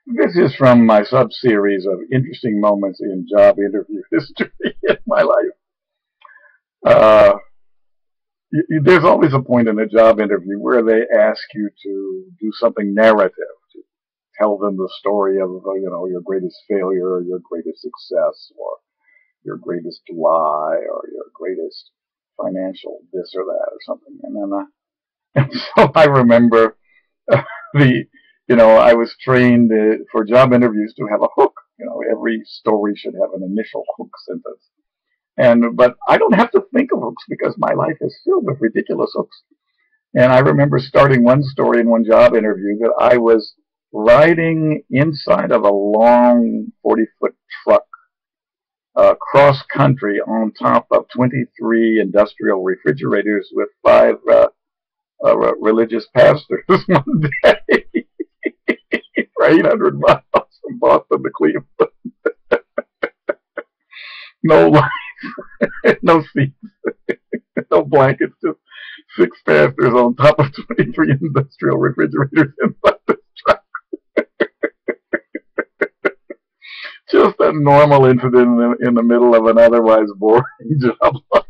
This is from my sub-series of interesting moments in job interview history in my life. Uh, there's always a point in a job interview where they ask you to do something narrative, to tell them the story of, your greatest failure or your greatest success or your greatest lie or your greatest financial this or that or something. And then, and so I remember the, I was trained for job interviews to have a hook. Every story should have an initial hook sentence. But I don't have to think of hooks because my life is filled with ridiculous hooks. And I remember starting one story in one job interview that I was riding inside of a long 40-foot truck cross country on top of 23 industrial refrigerators with five religious pastors one day for 800 miles from Boston to Cleveland. No light, no seats, no blankets, just six pastors on top of 23 industrial refrigerators inside this truck. Just a normal incident in the middle of an otherwise boring job.